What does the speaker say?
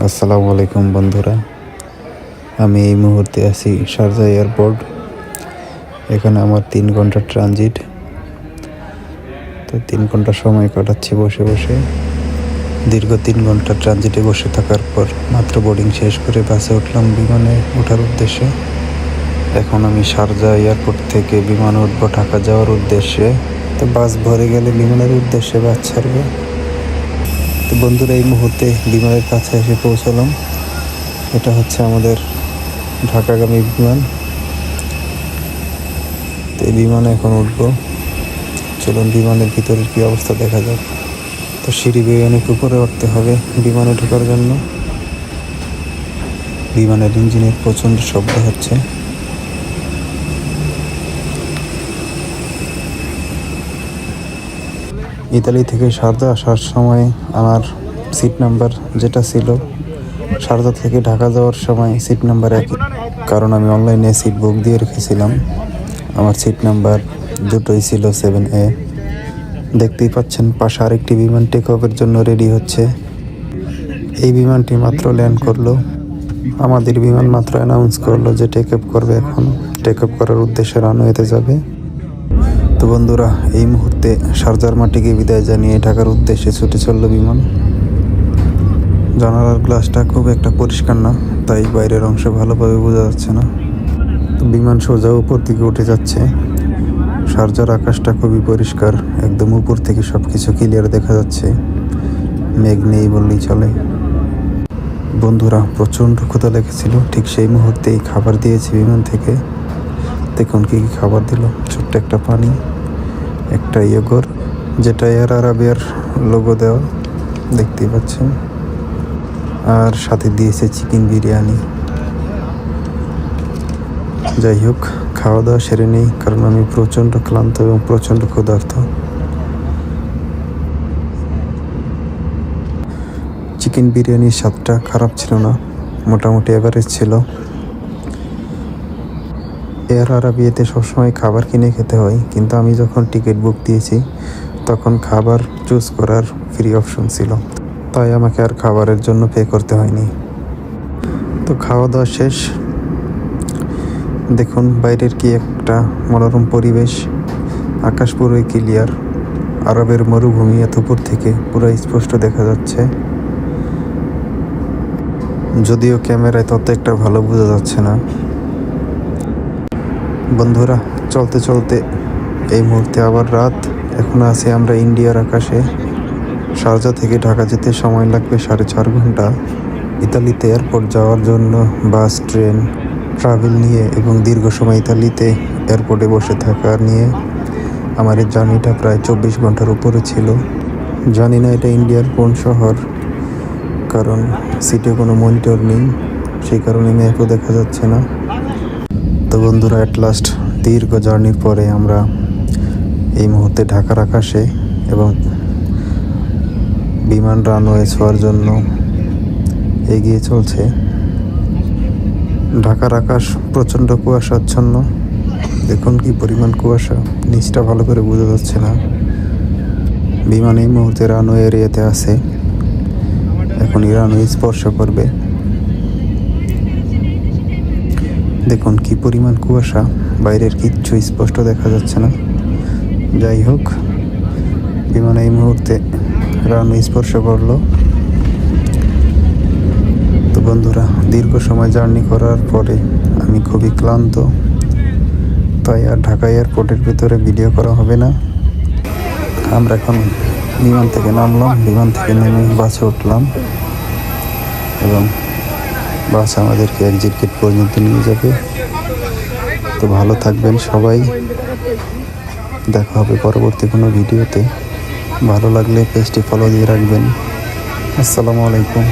আসসালামু আলাইকুম বন্ধুরা, আমি এই মুহূর্তে আছি শারজা এয়ারপোর্ট। এখানে আমার 3 ঘন্টা ট্রানজিট। তো 3 ঘন্টা সময় কাটাচ্ছি বসে বসে। দীর্ঘ 3 ঘন্টা ট্রানজিটে বসে থাকার পর মাত্র বোর্ডিং শেষ করে বাসে উঠলাম বিমানে ওঠার উদ্দেশ্যে। এখন আমি শারজা এয়ারপোর্ট থেকে বিমানে উঠবো ঢাকা যাওয়ার উদ্দেশ্যে। তো বাস ভরে গেলে বিমানের উদ্দেশ্যে বাস ছাড়বে। তো বন্ধুরা, এই মুহূর্তে বিমানের কাছে এসে পৌঁছালাম। এটা হচ্ছে আমাদের ঢাকাগামী বিমান। তো এই বিমানে এখন উঠবো। চলুন বিমানের ভিতরের কি অবস্থা দেখা যাক। তো সিঁড়ি বেয়ে অনেক উপরে উঠতে হবে বিমানে ঢোকার জন্য। বিমানের ইঞ্জিনের প্রচণ্ড শব্দ হচ্ছে। ইতালি থেকে শারজা আসার সময় আমার সিট নাম্বার যেটা ছিল, শারজা থেকে ঢাকা যাওয়ার সময় সিট নাম্বার 1, কারণ আমি অনলাইনে সিট বুক দিয়ে রেখেছিলাম। আমার সিট নাম্বার দুটোই ছিল 7A। দেখতেই পাচ্ছেন পাশে আরেকটি বিমান টেক অফের জন্য রেডি হচ্ছে। এই বিমানটি মাত্র ল্যান্ড করলো। আমাদের বিমান মাত্র অ্যানাউন্স করলো যে টেক অফ করবে। এখন টেক অফ করার উদ্দেশ্যে রানওয়েতে যাবে। তো বন্ধুরা, এই মুহূর্তে শারজার মাটিকে বিদায় জানিয়ে ঢাকার উদ্দেশ্যে ছুটে চললো বিমান। জানালার গ্লাসটা খুব একটা পরিষ্কার না, তাই বাইরের অংশ ভালোভাবে বোঝা যাচ্ছে না। তো বিমান সোজা উপর দিকে উঠে যাচ্ছে। শারজার আকাশটা খুবই পরিষ্কার, একদম উপর থেকে সব কিছু ক্লিয়ার দেখা যাচ্ছে। মেঘ নেই বললেই চলে। বন্ধুরা, প্রচণ্ড ক্ষুধা লেগেছিল। ঠিক সেই মুহূর্তেই খাবার দিয়েছে বিমান থেকে। দেখুন কি কি খাবার দিল। ছোট্ট একটা পানি, একটা ইয়োগর, যেটা এয়ার আরাবিয়ার লোগো দেওয়া, দেখতেই পাচ্ছেন। আর সাথে দিয়েছে চিকেন বিরিয়ানি। যাই হোক, খাওয়া দাওয়া সেরে নেই, কারণ আমি প্রচণ্ড ক্লান্ত এবং প্রচণ্ড ক্ষুধার্ত। চিকেন বিরিয়ানির স্বাদটা খারাপ ছিল না, মোটামুটি এভারেজ ছিল। এয়ার আরাবিয়াতে সবসময় খাবার কিনে খেতে হয়, কিন্তু আমি যখন টিকিট বুক দিয়েছি তখন খাবার চুজ করার ফ্রি অপশন ছিল, তাই আমাকে আর খাবারের জন্য পে করতে হয়নি। তো খাওয়া দাওয়া শেষ। দেখুন বাইরের কি একটা মনোরম পরিবেশ। আকাশ পুরোই ক্লিয়ার। আরবের মরুভূমি এত উপর থেকে পুরো স্পষ্ট দেখা যাচ্ছে, যদিও ক্যামেরায় তত একটা ভালো বোঝা যাচ্ছে না। বন্ধুরা, চলতে চলতে এই মুহূর্তে আবার রাত। এখন আছি আমরা ইন্ডিয়ার আকাশে। শারজা থেকে ঢাকা যেতে সময় লাগবে 4.5 ঘন্টা। ইতালিতে এয়ারপোর্ট যাওয়ার জন্য বাস, ট্রেন, ট্রাভেল নিয়ে এবং দীর্ঘ সময় ইতালিতে এয়ারপোর্টে বসে থাকা নিয়ে আমার এই জার্নিটা প্রায় 24 ঘন্টার উপরে ছিল। জানি না এটা ইন্ডিয়ার কোন শহর, কারণ সিটে কোনো মনিটর নেই, সেই কারণে ম্যাপও দেখা যাচ্ছে না। তো বন্ধুরা, অ্যাট লাস্ট দীর্ঘ জার্নির পরে আমরা এই মুহূর্তে ঢাকার আকাশে, এবং বিমান রানওয়ে ছোঁয়ার জন্য এগিয়ে চলছে। ঢাকার আকাশ প্রচণ্ড কুয়াশাচ্ছন্ন। দেখুন কি পরিমাণ কুয়াশা, নিচটা ভালো করে বোঝা যাচ্ছে না। বিমান এই মুহূর্তে রানওয়ে এরিয়াতে আছে। এখন রানওয়ে স্পর্শ করবে। দেখুন কি পরিমাণ কুয়াশা, বাইরের কিচ্ছু স্পষ্ট দেখা যাচ্ছে না। যাই হোক, বিমান এই মুহূর্তে রানওয়ে স্পর্শ করলো। তো বন্ধুরা, দীর্ঘ সময় জার্নি করার পরে আমি খুবই ক্লান্ত, তাই আর ঢাকা এয়ারপোর্টের ভিতরে ভিডিও করা হবে না। আমরা এখন বিমান থেকে নামলাম। বিমান থেকে নেমে বাসে উঠলাম, এবং বাস আমাদেরকে এক্সিট গেট পর্যন্ত নিয়ে যাবে। তো ভালো থাকবেন সবাই। দেখা হবে পরবর্তী কোনো ভিডিওতে। ভালো লাগলে পেজটি ফলো দিয়ে রাখবেন। আসসালামু আলাইকুম।